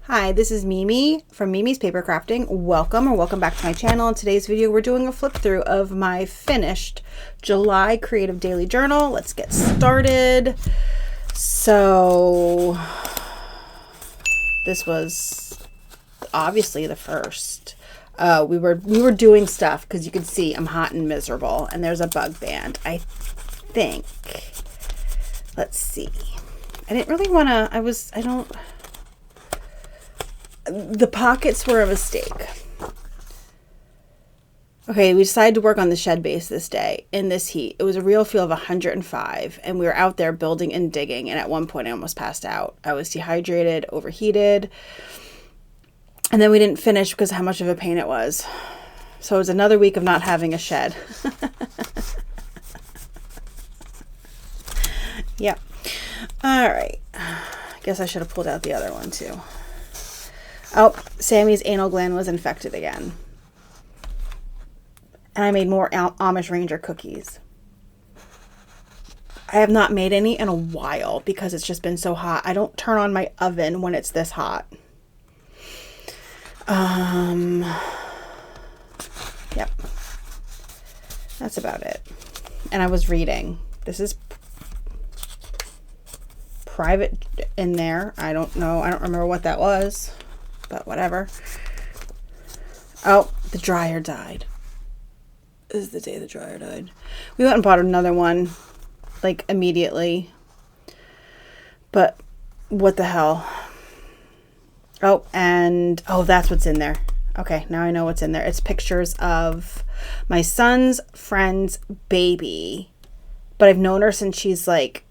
Hi, this is Mimi from Mimi's Paper Crafting. Welcome back to my channel. In today's video, we're doing a flip through of my finished July Creative Daily Journal. Let's get started. So this was obviously the first. We were doing stuff because you can see I'm hot and miserable, and there's a bug band. I think. Let's see. I didn't really want to. The pockets were a mistake. Okay, we decided to work on the shed base this day in this heat. It was a real feel of 105, and we were out there building and digging, and at one point I almost passed out. I was dehydrated, overheated, and then we didn't finish because of how much of a pain it was. So it was another week of not having a shed. Yep. All right. I guess I should have pulled out the other one too. Oh, Sammy's anal gland was infected again. And I made more Amish Ranger cookies. I have not made any in a while because it's just been so hot. I don't turn on my oven when it's this hot. Yep. That's about it. And I was reading. This is private in there. I don't know. I don't remember what that was. But whatever. Oh, the dryer died. This is the day the dryer died. We went and bought another one, like, immediately. But what the hell? Oh, and, oh, that's what's in there. Okay, now I know what's in there. It's pictures of my son's friend's baby. But I've known her since she's, like,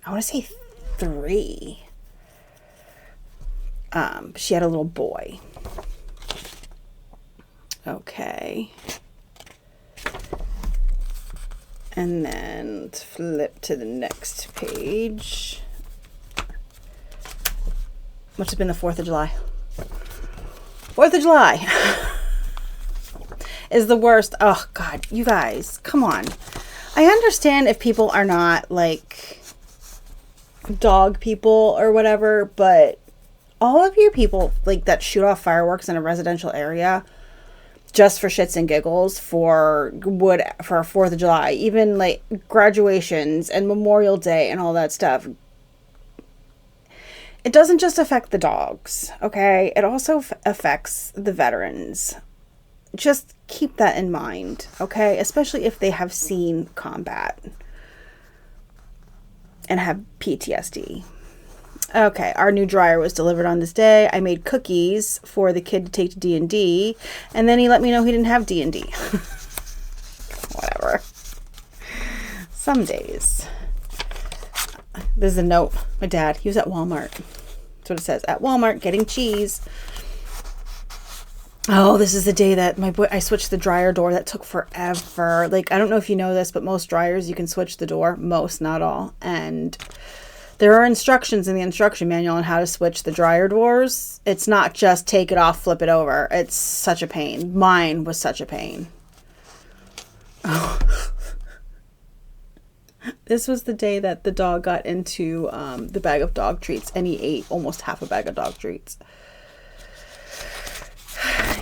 I want to say 3. She had a little boy. Okay. And then let's flip to the next page. Must have been the 4th of July. 4th of July is the worst. Oh, God, you guys, come on. I understand if people are not, like, dog people or whatever, but all of you people like that shoot off fireworks in a residential area just for shits and giggles for 4th of July, even like graduations and Memorial Day and all that stuff. It doesn't just affect the dogs, okay? It also affects the veterans. Just keep that in mind, okay? Especially if they have seen combat and have PTSD. Okay, our new dryer was delivered on this day. I made cookies for the kid to take to D&D, and then he let me know he didn't have D&D. Whatever. Some days. This is a note. My dad, he was at Walmart. That's what it says. At Walmart, getting cheese. Oh, this is the day that I switched the dryer door. That took forever. Like, I don't know if you know this, but most dryers, you can switch the door. Most, not all. And there are instructions in the instruction manual on how to switch the dryer doors. It's not just take it off, flip it over. It's such a pain. Mine was such a pain. Oh. This was the day that the dog got into the bag of dog treats, and he ate almost half a bag of dog treats.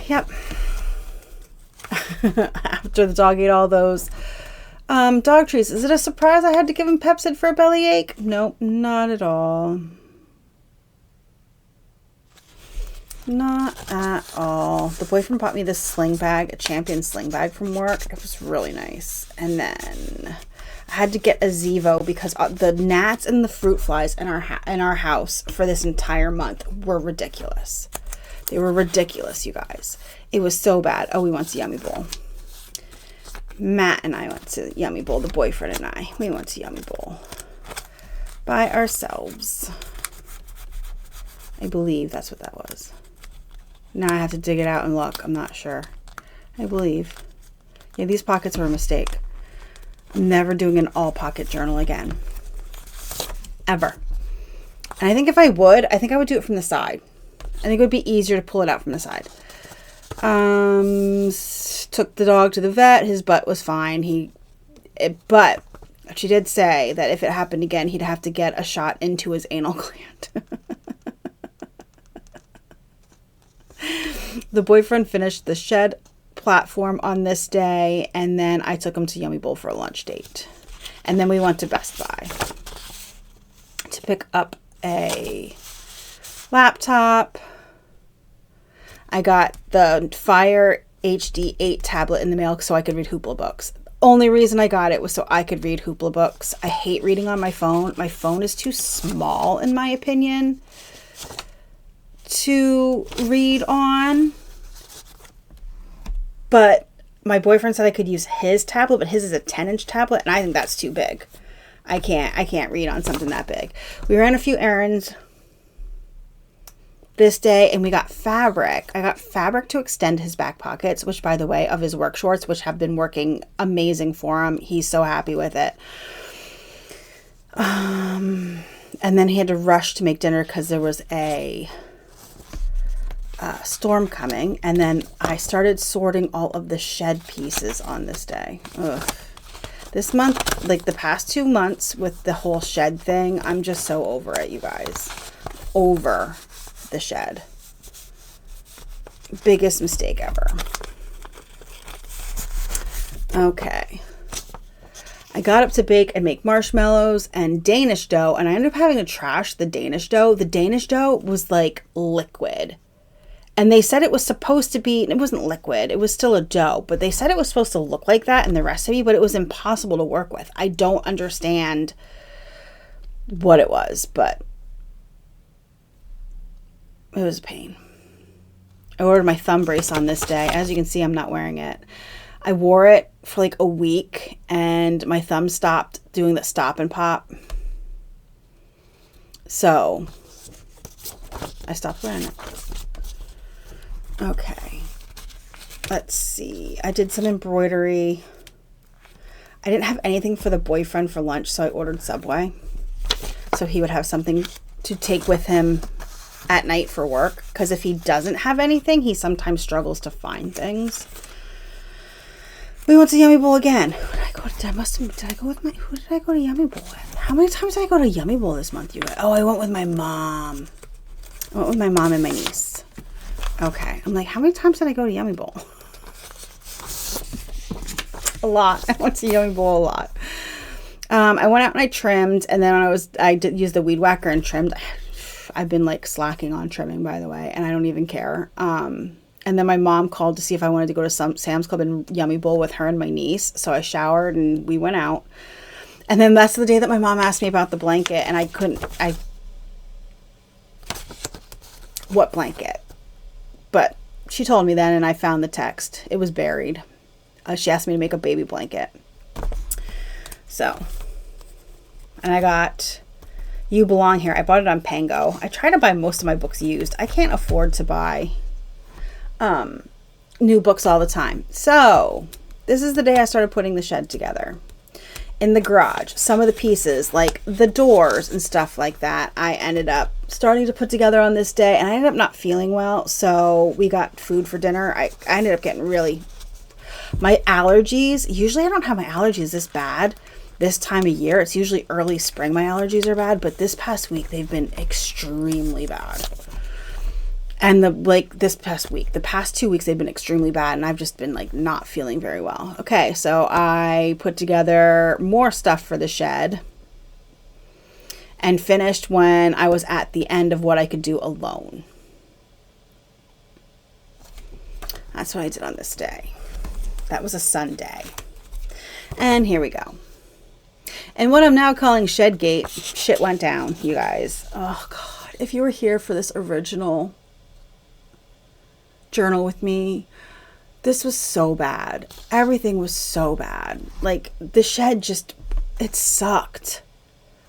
Yep. After the dog ate all those dog treats. Is it a surprise I had to give him Pepcid for a bellyache? Nope, not at all. Not at all. The boyfriend bought me this sling bag, a Champion sling bag from work. It was really nice. And then I had to get a Zevo because the gnats and the fruit flies in our house for this entire month were ridiculous. They were ridiculous, you guys. It was so bad. Oh, we went to Yummy Bowl. Matt and I went to Yummy Bowl. The boyfriend and I. We went to Yummy Bowl. By ourselves. I believe that's what that was. Now I have to dig it out and look. I'm not sure. I believe. Yeah, these pockets were a mistake. I'm never doing an all pocket journal again. Ever. And I think if I would do it from the side. I think it would be easier to pull it out from the side. Took the dog to the vet. His butt was fine. But she did say that if it happened again, he'd have to get a shot into his anal gland. the boyfriend finished the shed platform on this day, and then I took him to Yummy Bowl for a lunch date. And then we went to Best Buy to pick up a laptop. I got the Fire HD 8 tablet in the mail so I could read Hoopla books. Only reason I got it was so I could read Hoopla books. I hate reading on my phone. My phone is too small, in my opinion, to read on. But my boyfriend said I could use his tablet, but his is a 10-inch tablet, and I think that's too big. I can't read on something that big. We ran a few errands this day, and we got fabric. I got fabric to extend his back pockets, which, by the way, of his work shorts, which have been working amazing for him. He's so happy with it. And then he had to rush to make dinner because there was a storm coming. And then I started sorting all of the shed pieces on this day. Ugh. This month, like the past 2 months with the whole shed thing, I'm just so over it, you guys. Over the shed. Biggest mistake ever. Okay. I got up to bake and make marshmallows and Danish dough, and I ended up having to trash the Danish dough. The Danish dough was like liquid. And they said it was supposed to be, it wasn't liquid, it was still a dough, but they said it was supposed to look like that in the recipe, but it was impossible to work with. I don't understand what it was, but it was a pain. I ordered my thumb brace on this day. As you can see, I'm not wearing it. I wore it for like a week, and my thumb stopped doing the stop and pop. So I stopped wearing it. Okay, let's see. I did some embroidery. I didn't have anything for the boyfriend for lunch, so I ordered Subway so he would have something to take with him at night for work, because if he doesn't have anything, he sometimes struggles to find things. We went to Yummy Bowl again. Who did I go to? Who did I go to Yummy Bowl with? How many times did I go to Yummy Bowl this month, you guys? Oh, I went with my mom. I went with my mom and my niece. Okay. I'm like, how many times did I go to Yummy Bowl? A lot. I went to Yummy Bowl a lot. I went out and I trimmed, and then I did use the weed whacker and trimmed. I've been like slacking on trimming, by the way, and I don't even care. And then my mom called to see if I wanted to go to Sam's Club and Yummy Bowl with her and my niece. So I showered and we went out. And then that's the day that my mom asked me about the blanket, and what blanket? But she told me then, and I found the text. It was buried. She asked me to make a baby blanket. So, and I got You Belong Here. I bought it on Pango. I try to buy most of my books used. I can't afford to buy new books all the time. So, this is the day I started putting the shed together. In the garage, some of the pieces, like the doors and stuff like that, I ended up starting to put together on this day, and I ended up not feeling well, so we got food for dinner. I ended up getting my allergies, usually I don't have my allergies this bad this time of year. It's usually early spring my allergies are bad, but this past week they've been extremely bad. And the past 2 weeks they've been extremely bad, and I've just been like not feeling very well. Okay, so I put together more stuff for the shed and finished when I was at the end of what I could do alone. That's what I did on this day. That was a Sunday. And here we go. And what I'm now calling Shedgate, shit went down, you guys. Oh God, if you were here for this original journal with me, this was so bad. Everything was so bad. Like the shed it sucked,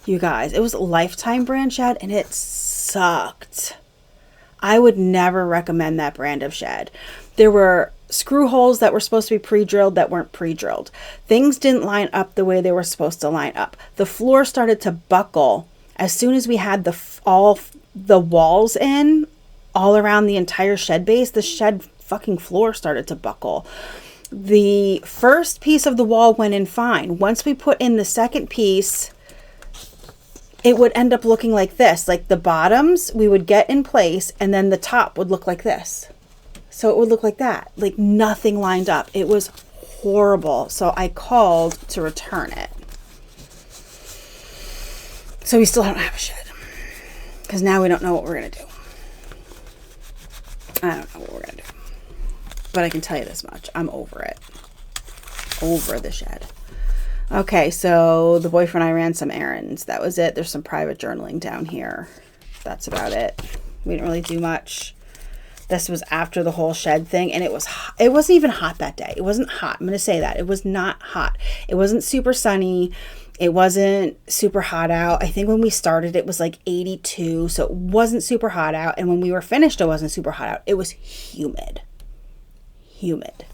you guys. It was a Lifetime brand shed, and it sucked. I would never recommend that brand of shed. There were screw holes that were supposed to be pre-drilled that weren't pre-drilled. Things didn't line up the way they were supposed to line up. The floor started to buckle as soon as we had all the walls in. All around the entire shed base, the shed fucking floor started to buckle. The first piece of the wall went in fine. Once we put in the second piece, it would end up looking like this. Like the bottoms we would get in place, and then the top would look like this. So it would look like that, like nothing lined up. It was horrible. So I called to return it. So we still don't have a shed because now we don't know what we're going to do. I don't know what we're going to do, but I can tell you this much. I'm over it. Over the shed. Okay, so the boyfriend and I ran some errands. That was it. There's some private journaling down here. That's about it. We didn't really do much. This was after the whole shed thing, and it wasn't even hot that day. It wasn't hot. I'm going to say that. It was not hot. It wasn't super sunny. It wasn't super hot out. I think when we started, it was like 82, so it wasn't super hot out. And when we were finished, it wasn't super hot out. It was humid. Humid.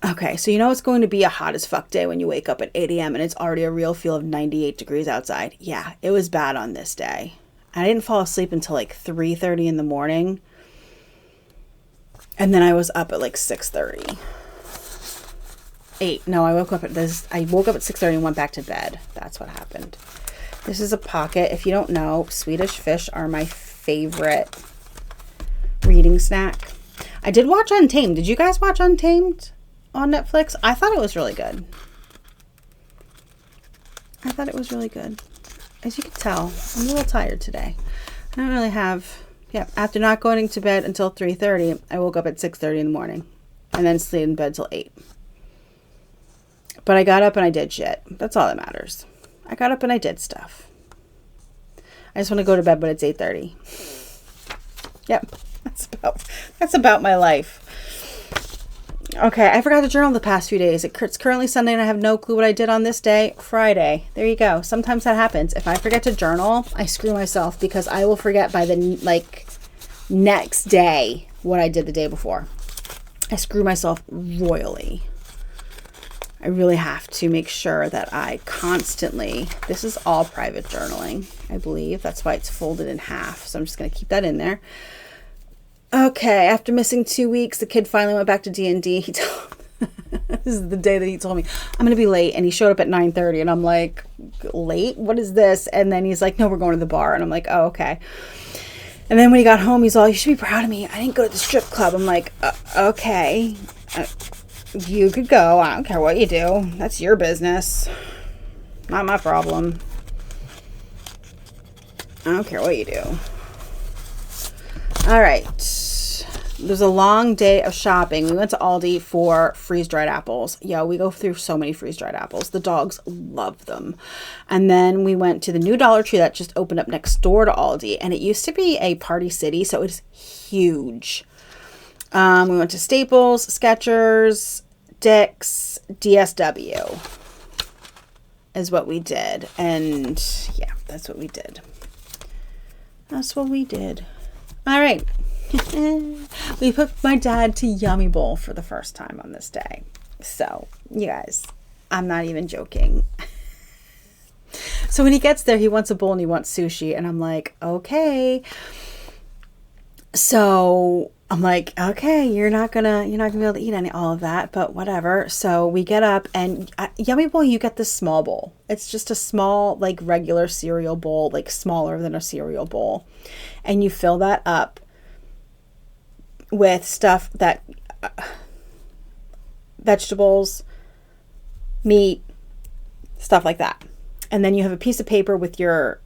Okay, so you know it's going to be a hot as fuck day when you wake up at 8 a.m. and it's already a real feel of 98 degrees outside. Yeah, it was bad on this day. I didn't fall asleep until like 3:30 in the morning. And then I was up at like 6:30. 8. No, I woke up at 6:30 and went back to bed. That's what happened. This is a pocket. If you don't know, Swedish fish are my favorite reading snack. I did watch Untamed. Did you guys watch Untamed on Netflix? I thought it was really good. I thought it was really good. As you can tell, I'm a little tired today. I don't really have... Yeah, after not going to bed until 3:30, I woke up at 6:30 in the morning. And then stayed in bed till 8. But I got up and I did shit. That's all that matters. I got up and I did stuff. I just want to go to bed, but it's 8:30. Yep, that's about my life. Okay, I forgot to journal the past few days. It's currently Sunday and I have no clue what I did on this day, Friday. There you go. Sometimes that happens. If I forget to journal, I screw myself because I will forget by the next day what I did the day before. I screw myself royally. I really have to make sure that I constantly, this is all private journaling, I believe. That's why it's folded in half. So I'm just going to keep that in there. Okay, after missing 2 weeks, the kid finally went back to D&D. This is the day that he told me, I'm going to be late. And he showed up at 9:30. And I'm like, late? What is this? And then he's like, no, we're going to the bar. And I'm like, oh, okay. And then when he got home, he's all, you should be proud of me. I didn't go to the strip club. I'm like, okay. You could go. I don't care what you do. That's your business. Not my problem. I don't care what you do. All right. It was a long day of shopping. We went to Aldi for freeze-dried apples. Yeah, we go through so many freeze-dried apples. The dogs love them. And then we went to the new Dollar Tree that just opened up next door to Aldi. And it used to be a Party City, so it's huge. We went to Staples, Skechers, Dick's, DSW is what we did. And yeah, that's what we did. That's what we did. All right. We put my dad to Yummy Bowl for the first time on this day. So, you guys, I'm not even joking. So when he gets there, he wants a bowl and he wants sushi. And I'm like, okay. So I'm like, okay, you're not gonna be able to eat all of that, but whatever. So we get up and Yummy Bowl, you get this small bowl. It's just a small, like regular cereal bowl, like smaller than a cereal bowl. And you fill that up with stuff that, vegetables, meat, stuff like that. And then you have a piece of paper with your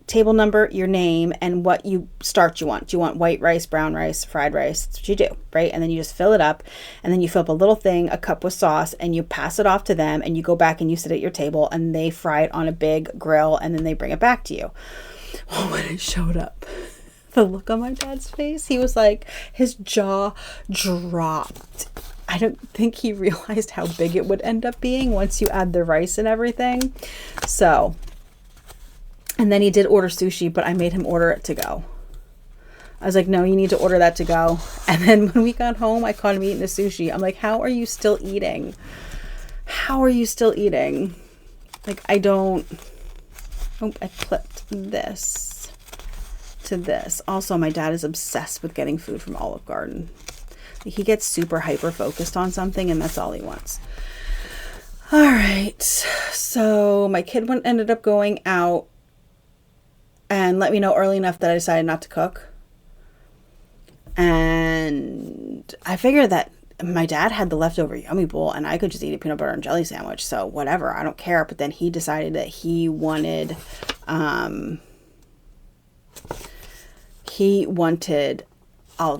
table number, your name, and what starch you want. Do you want white rice, brown rice, fried rice? That's what you do, right? And then you just fill it up, and then you fill up a little thing, a cup with sauce, and you pass it off to them, and you go back and you sit at your table, and they fry it on a big grill, and then they bring it back to you. Well, when it showed up, the look on my dad's face, he was like, his jaw dropped. I don't think he realized how big it would end up being once you add the rice and everything. So, and then he did order sushi, but I made him order it to go. I was like, no, you need to order that to go. And then when we got home, I caught him eating the sushi. I'm like, how are you still eating? How are you still eating? Like, I clipped this to this. Also, my dad is obsessed with getting food from Olive Garden. He gets super hyper focused on something and that's all he wants. All right. So my kid ended up going out and let me know early enough that I decided not to cook. And I figured that my dad had the leftover Yummy Bowl and I could just eat a peanut butter and jelly sandwich. So whatever, I don't care. But then he decided that he wanted Olive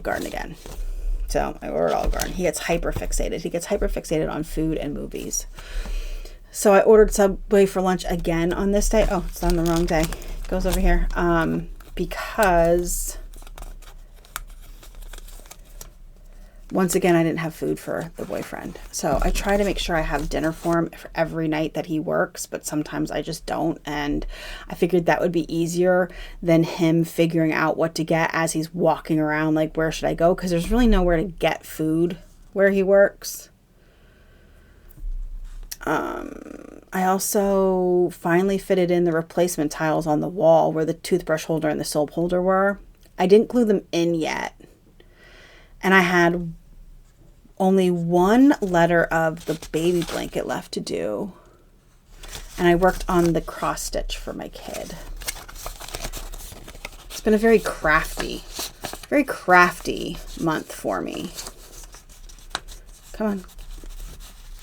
Garden again. So I ordered Olive Garden. He gets hyper fixated. He gets hyper fixated on food and movies. So I ordered Subway for lunch again on this day. Oh, it's on the wrong day. It goes over here. Because once again, I didn't have food for the boyfriend. So I try to make sure I have dinner for him for every night that he works, but sometimes I just don't. And I figured that would be easier than him figuring out what to get as he's walking around, like, where should I go? Because there's really nowhere to get food where he works. I also finally fitted in the replacement tiles on the wall where the toothbrush holder and the soap holder were. I didn't glue them in yet. And I had only one letter of the baby blanket left to do. And I worked on the cross stitch for my kid. It's been a very crafty month for me. Come on.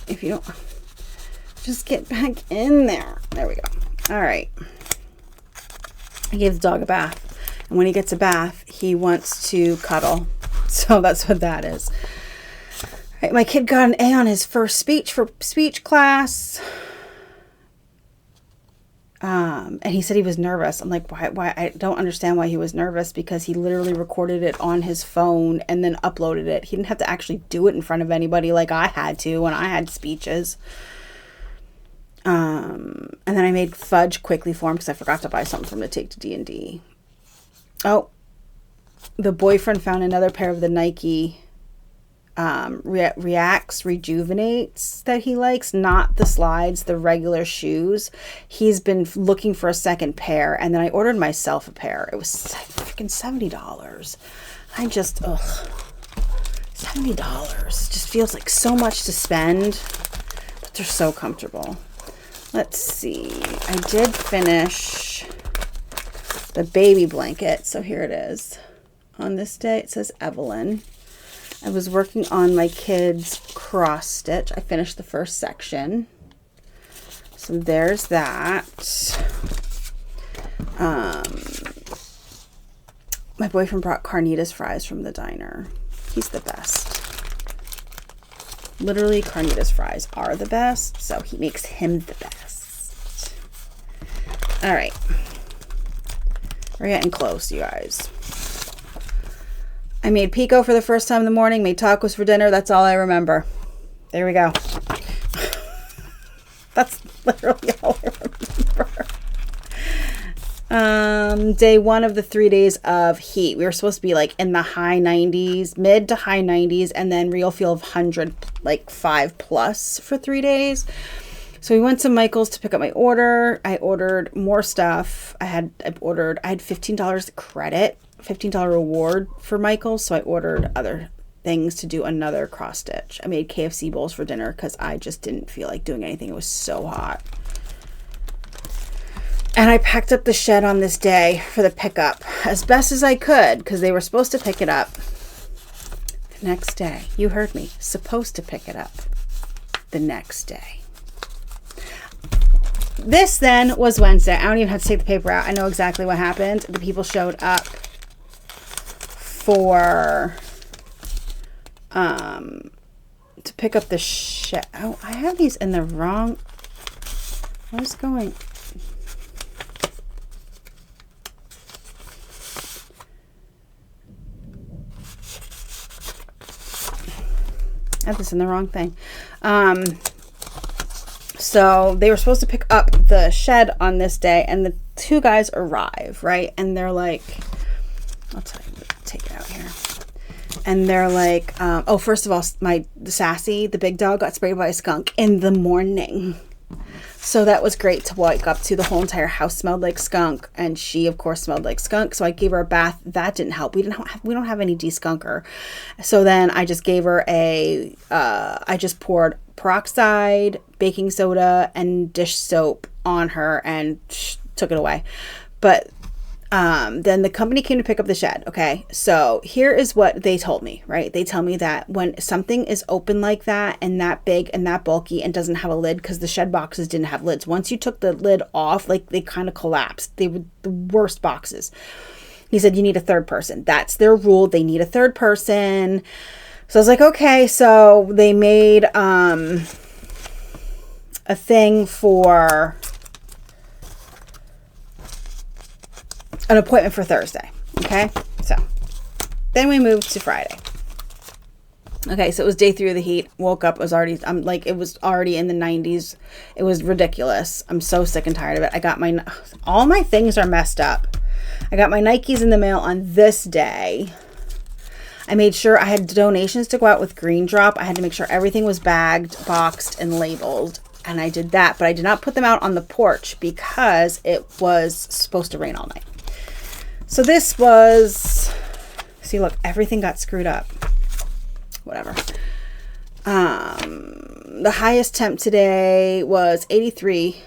If you don't, just get back in there. There we go. All right. I gave the dog a bath. And when he gets a bath, he wants to cuddle. So that's what that is. All right, my kid got an A on his first speech for speech class. And he said he was nervous. I'm like, why? I don't understand why he was nervous, because he literally recorded it on his phone and then uploaded it. He didn't have to actually do it in front of anybody like I had to when I had speeches. And then I made fudge quickly for him because I forgot to buy something for him to take to D&D. Oh, the boyfriend found another pair of the Nike Rejuvenates that he likes, not the slides, the regular shoes. He's been looking for a second pair, and then I ordered myself a pair. It was freaking $70. I just, $70 just feels like so much to spend, but they're so comfortable. Let's see. I did finish the baby blanket, so here it is. On this day, it says Evelyn. I was working on my kid's cross stitch. I finished the first section. So there's that. My boyfriend brought carnitas fries from the diner. He's the best. Literally, carnitas fries are the best, so he makes him the best. All right. We're getting close, you guys. I made pico for the first time in the morning, made tacos for dinner. That's all I remember. There we go. That's literally all I remember. Day one of the 3 days of heat. We were supposed to be like in the high 90s, mid to high 90s, and then real feel of 100, like 5+ for 3 days. So we went to Michael's to pick up my order. I ordered more stuff. I had $15 credit. $15 reward for Michael's, so I ordered other things to do another cross stitch. I made KFC bowls for dinner because I just didn't feel like doing anything. It was so hot. And I packed up the shed on this day for the pickup as best as I could, because they were supposed to pick it up the next day. You heard me. Supposed to pick it up the next day. This then was Wednesday. I don't even have to take the paper out. I know exactly what happened. The people showed up for to pick up the shed. Oh, I have these in the wrong. What's going? I have this in the wrong thing. So they were supposed to pick up the shed on this day, and the two guys arrive, right? And they're like, I'll tell you, take it out here. And they're like, oh, first of all, Sassy, the big dog, got sprayed by a skunk in the morning. So that was great to wake up to. The whole entire house smelled like skunk, and she, of course, smelled like skunk. So I gave her a bath. That didn't help. We don't have any de-skunker. So then I just gave her I just poured peroxide, baking soda, and dish soap on her and took it away. But Then the company came to pick up the shed. Okay. So here is what they told me, right? They tell me that when something is open like that and that big and that bulky and doesn't have a lid, because the shed boxes didn't have lids. Once you took the lid off, like they kind of collapsed. They were the worst boxes. He said, you need a third person. That's their rule. They need a third person. So I was like, okay. So they made, a thing for an appointment for Thursday. Okay. So then we moved to Friday. Okay. So it was day 3 of the heat. Woke up. It was already, it was already in the 90s. It was ridiculous. I'm so sick and tired of it. I got all my things are messed up. I got my Nikes in the mail on this day. I made sure I had donations to go out with Green Drop. I had to make sure everything was bagged, boxed, and labeled. And I did that, but I did not put them out on the porch because it was supposed to rain all night. So this was, see, look, everything got screwed up. Whatever. The highest temp today was 83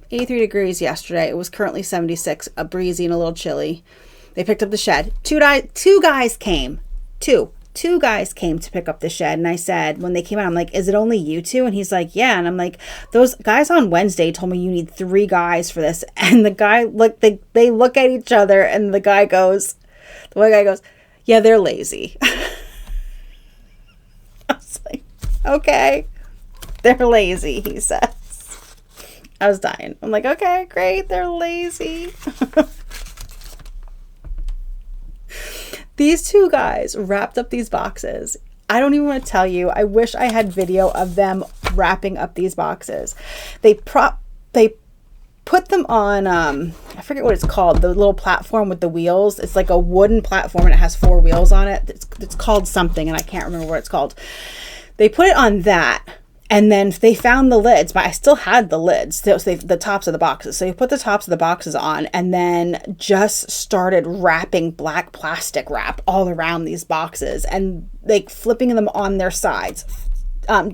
degrees yesterday. It was currently 76, a breezy and a little chilly. They picked up the shed. Two guys came. Two guys came to pick up the shed. And I said, when they came out, I'm like, is it only you two? And he's like, yeah. And I'm like, those guys on Wednesday told me you need 3 guys for this. And the guy, they look at each other and the one guy goes, yeah, they're lazy. I was like, okay, they're lazy, he says. I was dying. I'm like, okay, great. They're lazy. These 2 guys wrapped up these boxes. I don't even want to tell you. I wish I had video of them wrapping up these boxes. They put them on, I forget what it's called, the little platform with the wheels. It's like a wooden platform and it has 4 wheels on it. It's called something and I can't remember what it's called. They put it on that. And then they found the lids, but I still had the lids, the tops of the boxes. So you put the tops of the boxes on and then just started wrapping black plastic wrap all around these boxes and like flipping them on their sides,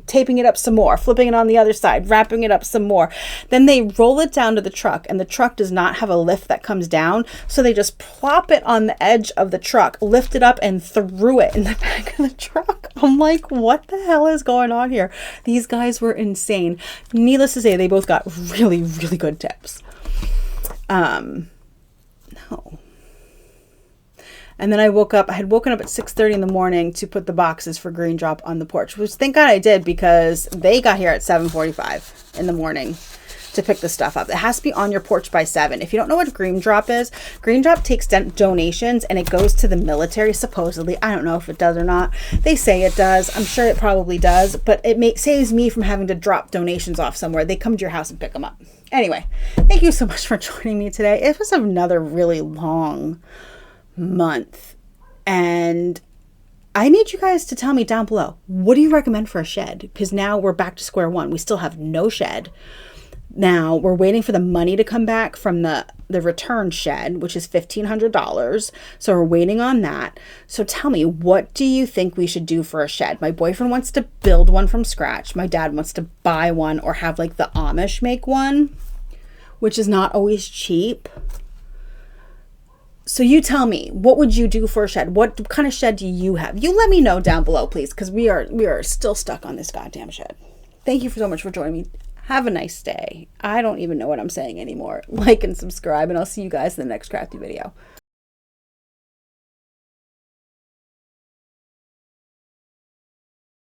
taping it up some more, flipping it on the other side, wrapping it up some more. Then they roll it down to the truck and the truck does not have a lift that comes down. So they just plop it on the edge of the truck, lift it up and threw it in the back of the truck. I'm like, what the hell is going on here? These guys were insane. Needless to say, they both got really, really good tips. No. And then I had woken up at 6:30 in the morning to put the boxes for Green Drop on the porch, which thank God I did because they got here at 7:45 in the morning to pick the stuff up. It has to be on your porch by 7. If you don't know what Green Drop is, Green Drop takes donations and it goes to the military, supposedly. I don't know if it does or not. They say it does. I'm sure it probably does, but it saves me from having to drop donations off somewhere. They come to your house and pick them up. Anyway, thank you so much for joining me today. It was another really long month and I need you guys to tell me down below, what do you recommend for a shed? Because now we're back to square one. We still have no shed. Now we're waiting for the money to come back from the return shed, which is $1,500. So we're waiting on that. So tell me, what do you think we should do for a shed? My boyfriend wants to build one from scratch. My dad wants to buy one or have like the Amish make one, which is not always cheap. So you tell me, what would you do for a shed? What kind of shed do you have? You let me know down below, please, because we are still stuck on this goddamn shed. Thank you so much for joining me. Have a nice day. I don't even know what I'm saying anymore. Like and subscribe, and I'll see you guys in the next crafty video.